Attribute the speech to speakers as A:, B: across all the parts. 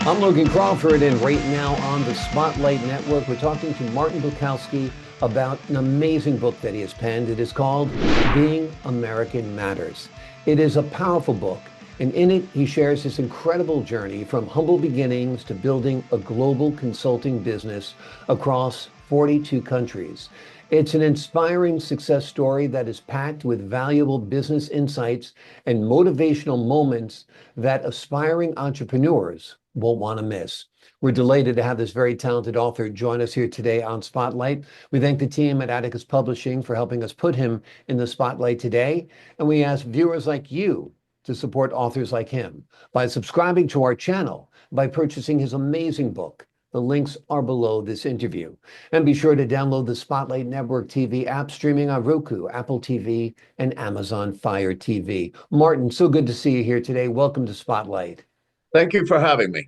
A: I'm Logan Crawford, and right now on the Spotlight Network, we're talking to Martin Buchalski about an amazing book that he has penned. It is called Being American Matters. It is a powerful book, and in it, he shares his incredible journey from humble beginnings to building a global consulting business across 42 countries. It's an inspiring success story that is packed with valuable business insights and motivational moments that aspiring entrepreneurs won't want to miss. We're delighted to have this very talented author join us here today on Spotlight. We thank the team at Atticus Publishing for helping us put him in the spotlight today. And we ask viewers like you to support authors like him by subscribing to our channel, by purchasing his amazing book. The links are below this interview. And be sure to download the Spotlight Network TV app streaming on Roku, Apple TV, and Amazon Fire TV. Martin, so good to see you here today. Welcome to Spotlight.
B: Thank you for having me.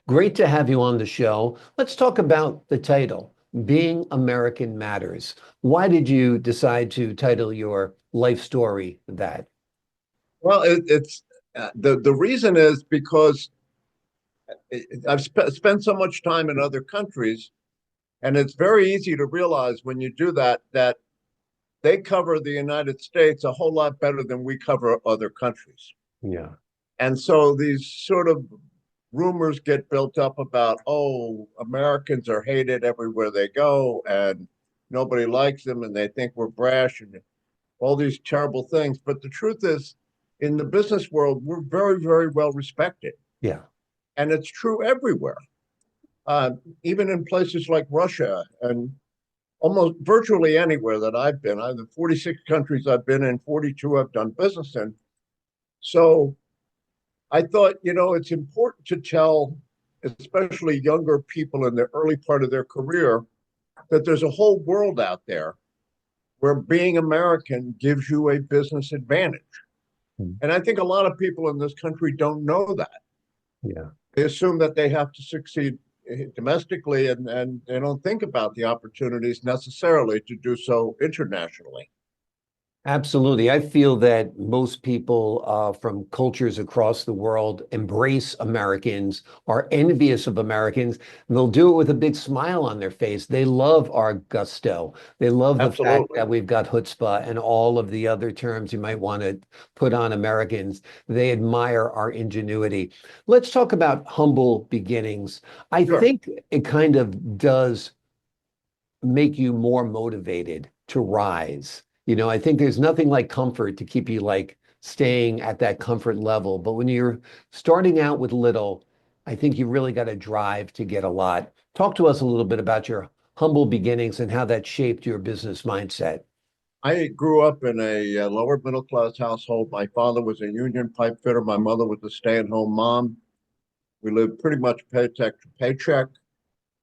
A: Great to have you on the show. Let's talk about the title, Being American Matters. Why did you decide to title your life story that?
B: Well, it's the reason is because I've spent so much time in other countries, and it's very easy to realize when you do that they cover the United States a whole lot better than we cover other countries.
A: Yeah.
B: And so these sort of rumors get built up about, oh, Americans are hated everywhere they go, and nobody likes them, and they think we're brash, and all these terrible things. But the truth is, in the business world, we're very, very well respected.
A: Yeah.
B: And it's true everywhere, even in places like Russia and almost virtually anywhere that I've been. The 46 countries I've been in, 42 I've done business in. So I thought, it's important to tell, especially younger people in the early part of their career, that there's a whole world out there where being American gives you a business advantage. And I think a lot of people in this country don't know that.
A: Yeah.
B: They assume that they have to succeed domestically, and they don't think about the opportunities necessarily to do so internationally.
A: Absolutely. I feel that most people from cultures across the world embrace Americans, are envious of Americans, and they'll do it with a big smile on their face. They love our gusto. They love the fact
B: Absolutely.
A: that we've got chutzpah and all of the other terms you might want to put on Americans. They admire our ingenuity. Let's talk about humble beginnings. I
B: Sure.
A: think it kind of does make you more motivated to rise. I think there's nothing like comfort to keep you like staying at that comfort level. But when you're starting out with little, I think you really got to drive to get a lot. Talk to us a little bit about your humble beginnings and how that shaped your business mindset.
B: I grew up in a lower middle class household. My father was a union pipe fitter. My mother was a stay-at-home mom. We lived pretty much paycheck to paycheck.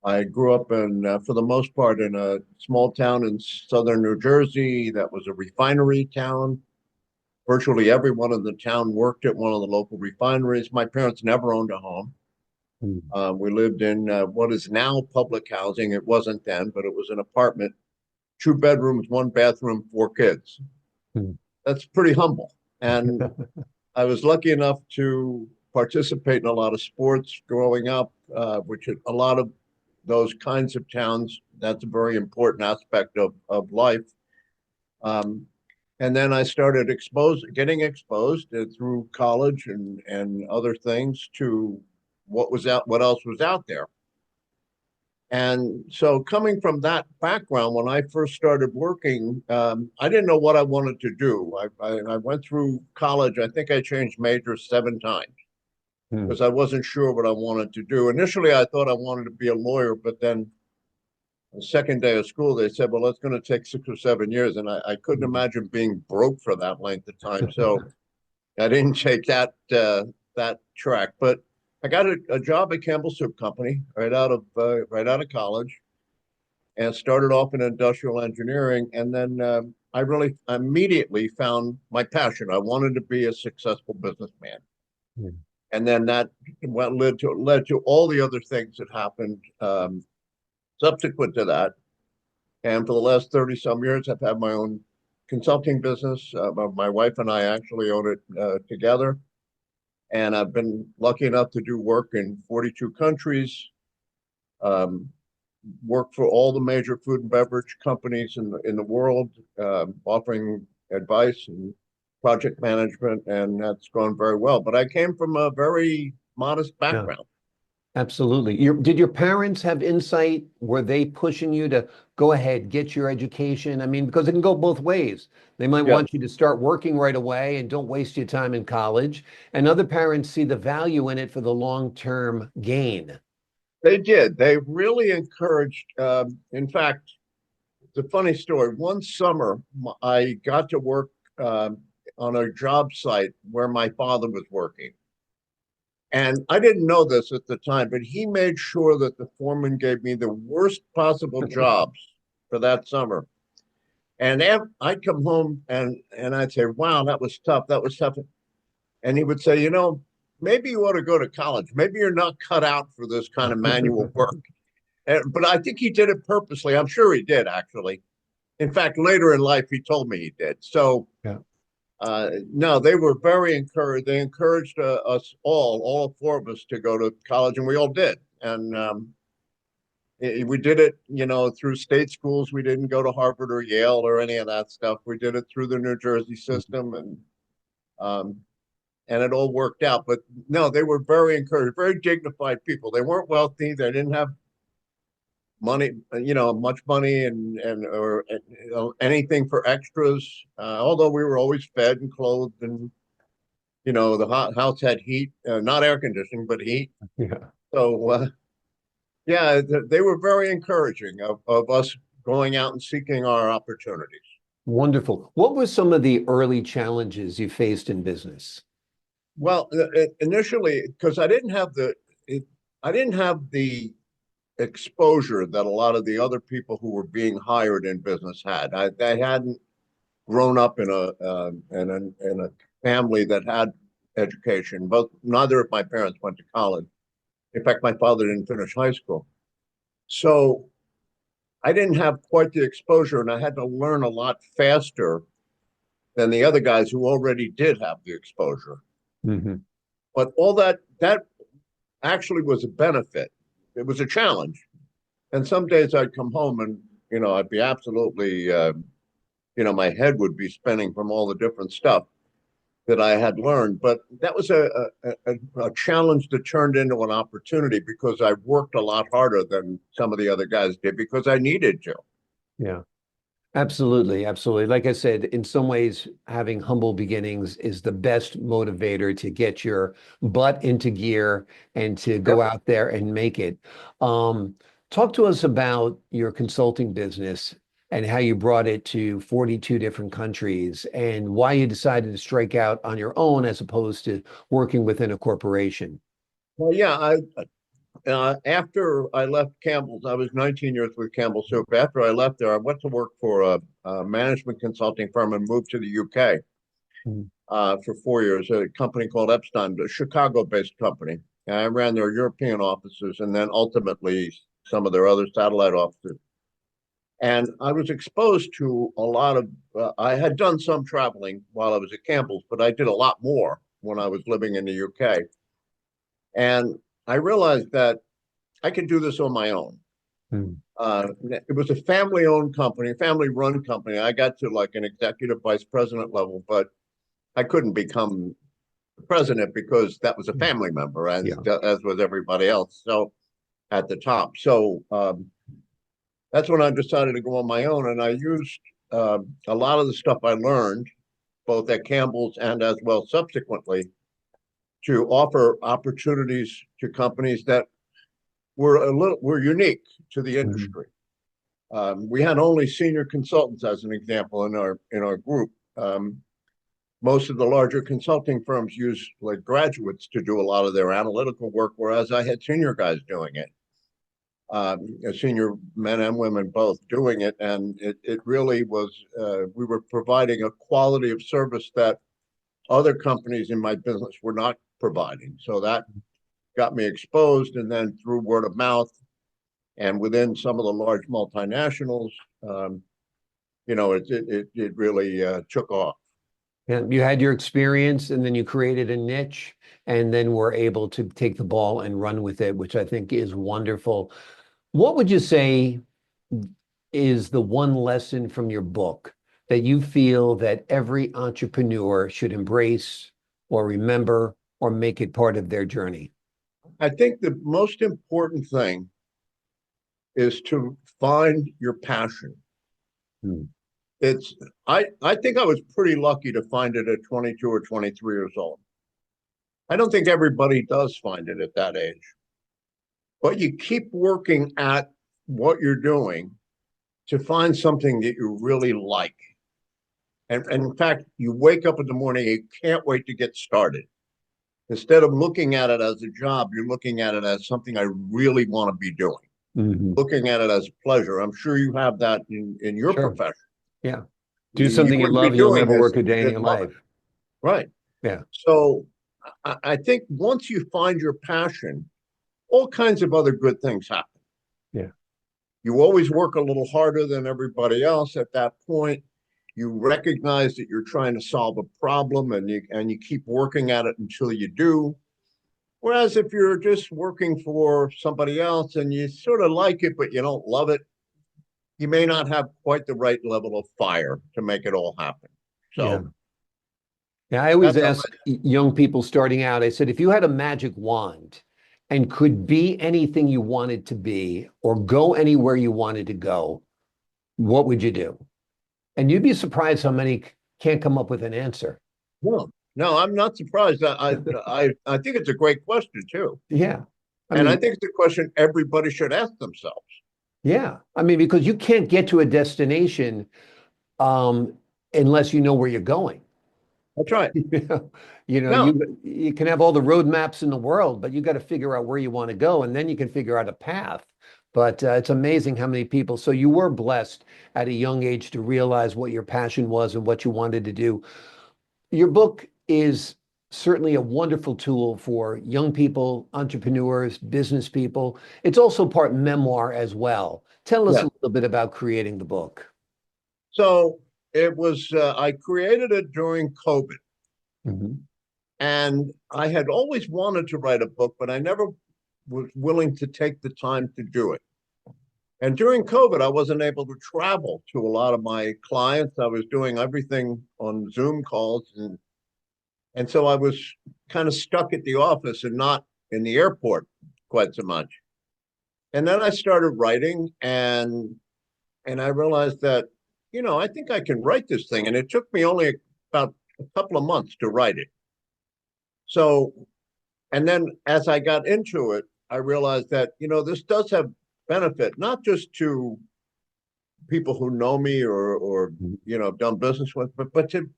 B: I grew up for the most part, in a small town in southern New Jersey that was a refinery town. Virtually everyone in the town worked at one of the local refineries. My parents never owned a home.
A: Mm.
B: We lived in what is now public housing. It wasn't then, but it was an apartment, 2 bedrooms, 1 bathroom, 4 kids.
A: Mm.
B: That's pretty humble. And I was lucky enough to participate in a lot of sports growing up, which a lot of those kinds of towns, that's a very important aspect of life. And then I started getting exposed through college and other things to what else was out there. And so coming from that background, when I first started working, I didn't know what I wanted to do. I went through college. I think I changed majors 7 times because I wasn't sure what I wanted to do. Initially, I thought I wanted to be a lawyer, but then the second day of school, they said, well, that's going to take 6 or 7 years. And I couldn't imagine being broke for that length of time. So I didn't take that track. But I got a job at Campbell Soup Company right out of college, and started off in industrial engineering. And then I really immediately found my passion. I wanted to be a successful businessman.
A: Mm.
B: And then that led to all the other things that happened subsequent to that. And for the last 30 some years, I've had my own consulting business. My wife and I actually own it together. And I've been lucky enough to do work in 42 countries, um, work for all the major food and beverage companies in the world, offering advice and project management, and that's gone very well. But I came from a very modest
A: Yeah.
B: background.
A: Absolutely. Did your parents have insight? Were they pushing you to go ahead, get your education? I mean, because it can go both ways. They might
B: Yeah,
A: want you to start working right away and don't waste your time in college. And other parents see the value in it for the long-term gain.
B: they did. They really encouraged. In fact, it's a funny story. One summer, I got to work um, on a job site where my father was working. And I didn't know this at the time, but he made sure that the foreman gave me the worst possible jobs for that summer. And I'd come home and I'd say, "Wow, that was tough. That was tough." And he would say, maybe you ought to go to college. Maybe you're not cut out for this kind of manual work. But I think he did it purposely. I'm sure he did, actually. In fact, later in life, he told me he did. So,
A: Yeah.
B: no, they were very encouraged. They encouraged us all four of us, to go to college, and we all did. And we did it, through state schools. We didn't go to Harvard or Yale or any of that stuff. We did it through the New Jersey system, um, and it all worked out. But no, they were very encouraged, very dignified people. They weren't wealthy. They didn't have money, much money and or anything for extras. Although we were always fed and clothed, and the house had heat, not air conditioning, but heat.
A: Yeah.
B: So yeah, they were very encouraging of us going out and seeking our opportunities.
A: Wonderful. What were some of the early challenges you faced in business?
B: Well, initially, because I didn't have the exposure that a lot of the other people who were being hired in business had. I hadn't grown up in a family that had education. But neither of my parents went to college. In fact, my father didn't finish high school, so I didn't have quite the exposure, and I had to learn a lot faster than the other guys who already did have the exposure.
A: Hmm.
B: But all that actually was a benefit. It was a challenge, and some days I'd come home and I'd be absolutely my head would be spinning from all the different stuff that I had learned. But that was a challenge that turned into an opportunity, because I worked a lot harder than some of the other guys did, because I needed to.
A: Yeah. Absolutely, absolutely. Like I said, in some ways, having humble beginnings is the best motivator to get your butt into gear and to go
B: Yep.
A: out there and make it. Um, Talk to us about your consulting business and how you brought it to 42 different countries and why you decided to strike out on your own as opposed to working within a corporation.
B: Well, yeah, after I left Campbell's, I was 19 years with Campbell Soup. After I left there, I went to work for a management consulting firm and moved to the UK
A: Mm.
B: for 4 years, a company called Epstein, a Chicago-based company. And I ran their European offices, and then ultimately some of their other satellite offices. And I was exposed to a lot of, I had done some traveling while I was at Campbell's, but I did a lot more when I was living in the UK. And I realized that I could do this on my own.
A: Mm.
B: It was a family-owned company, family-run company. I got to like an executive vice president level, but I couldn't become the president because that was a family member,
A: Yeah.
B: as was everybody else. So at the top, so that's when I decided to go on my own, and I used a lot of the stuff I learned both at Campbell's and as well subsequently to offer opportunities to companies that were unique to the
A: Mm.
B: industry. We had only senior consultants, as an example, in our group. Most of the larger consulting firms use like graduates to do a lot of their analytical work, whereas I had senior guys doing it, senior men and women both doing it, and it really was. We were providing a quality of service that other companies in my business were not providing. So that got me exposed, and then through word of mouth and within some of the large multinationals, it really took off.
A: And you had your experience and then you created a niche and then were able to take the ball and run with it, which I think is wonderful. What would you say is the one lesson from your book that you feel that every entrepreneur should embrace or remember or make it part of their journey?
B: I think the most important thing is to find your passion.
A: Hmm.
B: It's I think I was pretty lucky to find it at 22 or 23 years old. I don't think everybody does find it at that age. But you keep working at what you're doing to find something that you really like. And in fact, you wake up in the morning, you can't wait to get started. Instead of looking at it as a job, you're looking at it as something I really want to be doing,
A: Hmm.
B: looking at it as a pleasure. I'm sure you have that in your
A: Sure.
B: profession.
A: Yeah. Do
B: You
A: something you
B: wouldn't be
A: love, you'll
B: doing
A: never
B: this
A: work
B: if
A: a
B: you
A: day in your
B: didn't love it.
A: life.
B: Right.
A: Yeah.
B: So I think once you find your passion, all kinds of other good things happen.
A: Yeah.
B: You always work a little harder than everybody else at that point. You recognize that you're trying to solve a problem and you keep working at it until you do. Whereas if you're just working for somebody else and you sort of like it, but you don't love it, you may not have quite the right level of fire to make it all happen.
A: Yeah.
B: So
A: Yeah, I always
B: that's how
A: ask young people starting out, I said, if you had a magic wand and could be anything you wanted to be or go anywhere you wanted to go, what would you do? And you'd be surprised how many can't come up with an answer.
B: no, no, I'm not surprised. I think it's a great question too,
A: Yeah. I
B: and I
A: mean,
B: think it's a question everybody should ask themselves.
A: yeah. I mean, because you can't get to a destination um, unless you know where you're going.
B: That's right.
A: You know,
B: No,
A: you can have all the road maps in the world, but you got to figure out where you want to go, and then you can figure out a path. But it's amazing how many people. So you were blessed at a young age to realize what your passion was and what you wanted to do. Your book is certainly a wonderful tool for young people, entrepreneurs, business people. It's also part memoir as well. Tell us a
B: yeah.
A: little bit about creating the book.
B: So it was. I created it during COVID,
A: Mhm.
B: and I had always wanted to write a book, but I never was willing to take the time to do it. And during COVID, I wasn't able to travel to a lot of my clients. I was doing everything on Zoom calls, and so I was kind of stuck at the office and not in the airport quite so much. And then I started writing, and I realized that, I think I can write this thing. And it took me only about a couple of months to write it. So, and then as I got into it, I realized that, this does have benefit, not just to people who know me or done business with, but to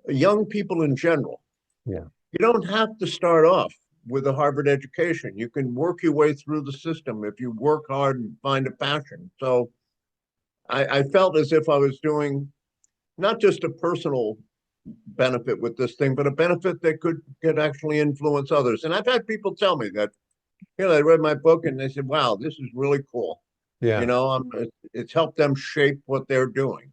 B: young people in general.
A: Yeah.
B: You don't have to start off with a Harvard education. You can work your way through the system if you work hard and find a passion. So I felt as if I was doing not just a personal benefit with this thing, but a benefit that could actually influence others. And I've had people tell me that, they read my book and they said, "Wow, this is really cool."
A: Yeah.
B: It's helped them shape what they're doing.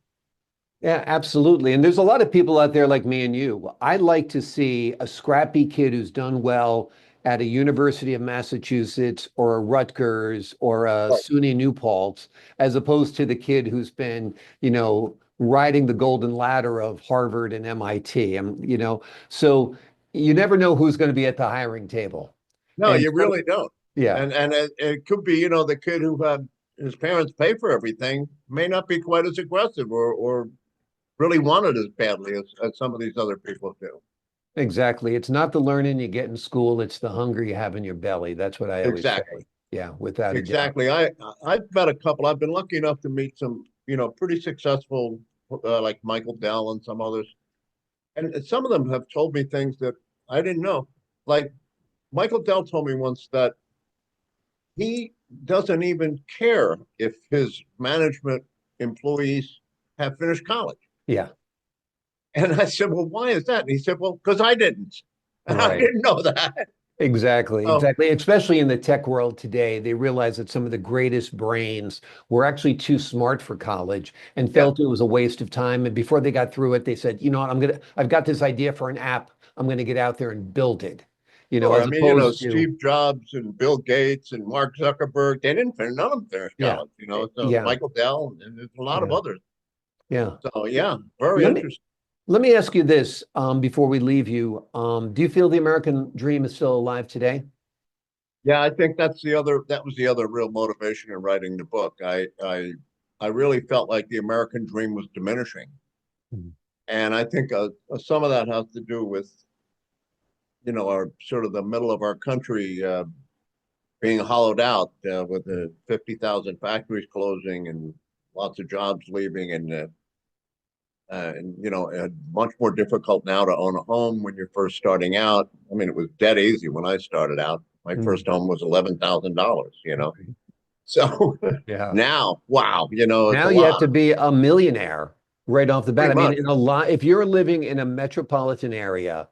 A: Yeah, absolutely. And there's a lot of people out there like me and you. I like to see a scrappy kid who's done well at a University of Massachusetts or a Rutgers or a
B: Right.
A: SUNY New Paltz, as opposed to the kid who's been, riding the golden ladder of Harvard and MIT. So you never know who's going to be at the hiring table.
B: No,
A: And
B: you
A: so,
B: really don't.
A: yeah.
B: And it could be, the kid who had his parents pay for everything may not be quite as aggressive or really want it as badly as some of these other people do.
A: Exactly. It's not the learning you get in school, it's the hunger you have in your belly. That's what I always say.
B: Exactly.
A: Yeah, without a doubt.
B: Exactly. I've met a couple. I've been lucky enough to meet some, pretty successful, like Michael Dell and some others. And some of them have told me things that I didn't know. Like Michael Dell told me once that he doesn't even care if his management employees have finished college.
A: Yeah,
B: And I said, "Well, why is that?" And he said, "Well, because I didn't. And I
A: right.
B: didn't know that."
A: Exactly,
B: Oh,
A: exactly. Especially in the tech world today, they realize that some of the greatest brains were actually too smart for college and
B: yeah,
A: felt it was a waste of time. And before they got through it, they said, you know what, I've got this idea for an app. I'm gonna get out there and build it,
B: sure. I
A: as
B: mean,
A: opposed to,
B: Steve Jobs and Bill Gates and Mark Zuckerberg, they didn't finish, none of them finished
A: yeah,
B: college, so
A: yeah,
B: Michael Dell, and there's a lot of
A: yeah,
B: others.
A: yeah.
B: So yeah, very
A: Let me
B: interesting.
A: let me ask you this, before we leave you. Do you feel the American dream is still alive today?
B: Yeah, I think that was the other real motivation in writing the book. I really felt like the American dream was diminishing.
A: Mhm.
B: And I think some of that has to do with, our sort of the middle of our country being hollowed out with the 50,000 factories closing and lots of jobs leaving, and much more difficult now to own a home when you're first starting out. I mean, it was dead easy when I started out. My
A: Mm.
B: first home was $11,000. So
A: Yeah.
B: now, wow, it's
A: Now
B: a
A: you have
B: lot,
A: to be a millionaire right off the bat.
B: pretty
A: I mean,
B: much.
A: in a lot, if you're living in a metropolitan area,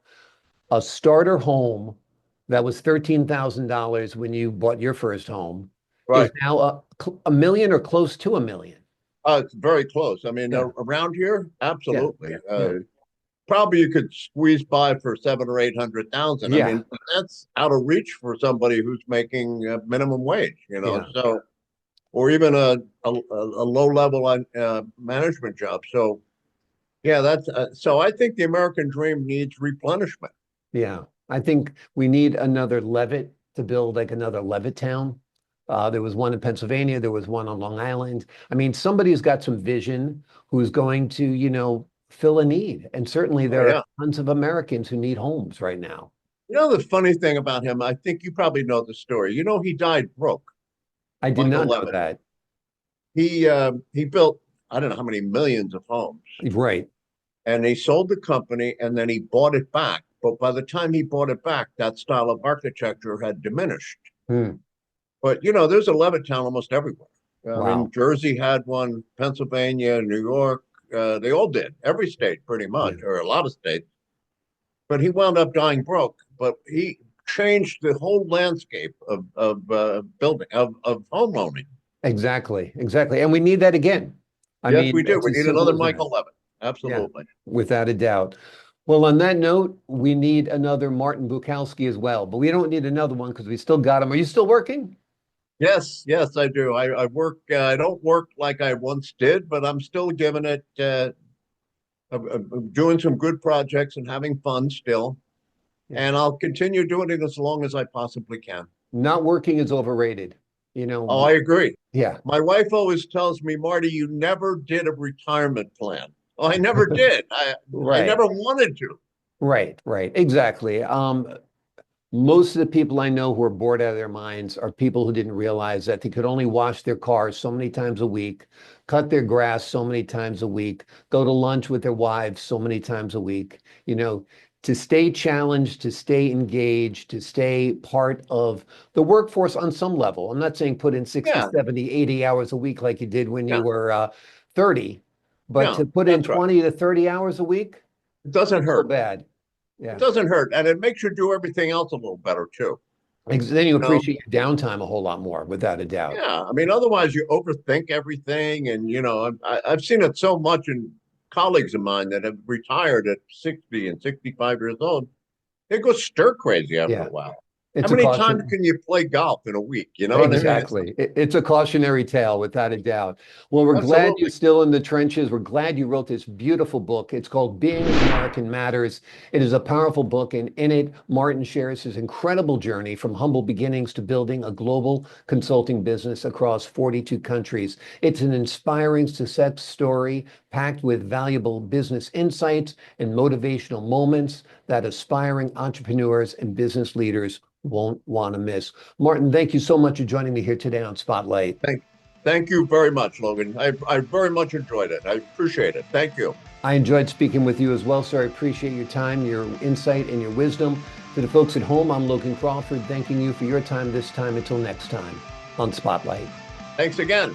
A: a starter home that was $13,000 when you bought your first home is
B: Right.
A: now a million or close to a million.
B: It's very close. I mean,
A: Yeah,
B: around here,
A: yeah,
B: absolutely.
A: yeah,
B: Probably you could squeeze by for 700,000 or 800,000. I
A: yeah,
B: mean, that's out of reach for somebody who's making minimum wage.
A: yeah,
B: So, or even a low level management job. So, yeah, so I think the American dream needs replenishment.
A: yeah. I think we need another Levitt to build like another Levittown. There was one in Pennsylvania. There was one on Long Island. I mean, somebody's got some vision who's going to, fill a need. And certainly
B: Oh,
A: there are
B: yeah.
A: tons of Americans who need homes right now.
B: The funny thing about him, I think you probably know the story. He died broke,
A: I did
B: Michael
A: not know
B: Levitt.
A: that.
B: He built, I don't know how many millions of homes,
A: Right.
B: and he sold the company and then he bought it back. But by the time he bought it back, that style of architecture had diminished.
A: Hmm.
B: But there's a Levittown almost everywhere. I mean,
A: Wow.
B: Jersey had one, Pennsylvania, New York, they all did. Every state, pretty much,
A: Yeah.
B: or a lot of states. But he wound up dying broke. But he changed the whole landscape of building of home owning.
A: Exactly. Exactly. And we need that again. I
B: Yes,
A: mean,
B: we do.
A: it's
B: We
A: as
B: need
A: simple
B: another
A: as that.
B: Michael Levitt.
A: Yeah.
B: Absolutely.
A: Without a doubt. Well, on that note, we need another Martin Buchalski as well, but we don't need another one because we still got him. Are you still working?
B: Yes, yes, I do. I work. I don't work like I once did, but I'm still giving it. Doing some good projects and having fun still,
A: Yeah.
B: and I'll continue doing it as long as I possibly can.
A: Not working is overrated.
B: Oh, I agree.
A: Yeah.
B: My wife always tells me, Marty, you never did a retirement plan. Oh, I never did. I
A: Right.
B: never wanted to.
A: Right. Right. Exactly. Most of the people I know who are bored out of their minds are people who didn't realize that they could only wash their cars so many times a week, cut their grass so many times a week, go to lunch with their wives so many times a week. To stay challenged, to stay engaged, to stay part of the workforce on some level. I'm not saying put in 60,
B: Yeah,
A: 70, 80 hours a week like you did when you
B: yeah,
A: were 30, but
B: yeah.
A: to put in
B: That's right.
A: 20 to 30 hours a week,
B: It doesn't
A: so
B: hurt.
A: bad.
B: It
A: Yeah.
B: doesn't hurt, and it makes you do everything else a little better too.
A: Then you
B: You know,
A: appreciate your downtime a whole lot more, without a doubt.
B: Yeah, I mean, otherwise you overthink everything, and I've seen it so much in colleagues of mine that have retired at 60 and 65 years old. They go stir crazy after a
A: Yeah,
B: while. How
A: it's a
B: many times
A: caution.
B: can you play golf in a week? You know what I mean?
A: Exactly. It's a cautionary tale, without a doubt. Well, we're glad you're
B: Absolutely.
A: still in the trenches. We're glad you wrote this beautiful book. It's called Being American Matters. It is a powerful book, and in it, Martin shares his incredible journey from humble beginnings to building a global consulting business across 42 countries. It's an inspiring success story packed with valuable business insights and motivational moments that aspiring entrepreneurs and business leaders won't want to miss. Martin, thank you so much for joining me here today on Spotlight.
B: Thank, thank you very much, Logan. I very much enjoyed it. I appreciate it. Thank you.
A: I enjoyed speaking with you as well, sir. I appreciate your time, your insight, and your wisdom. To the folks at home, I'm Logan Crawford, thanking you for your time this time. Until next time on Spotlight.
B: Thanks again.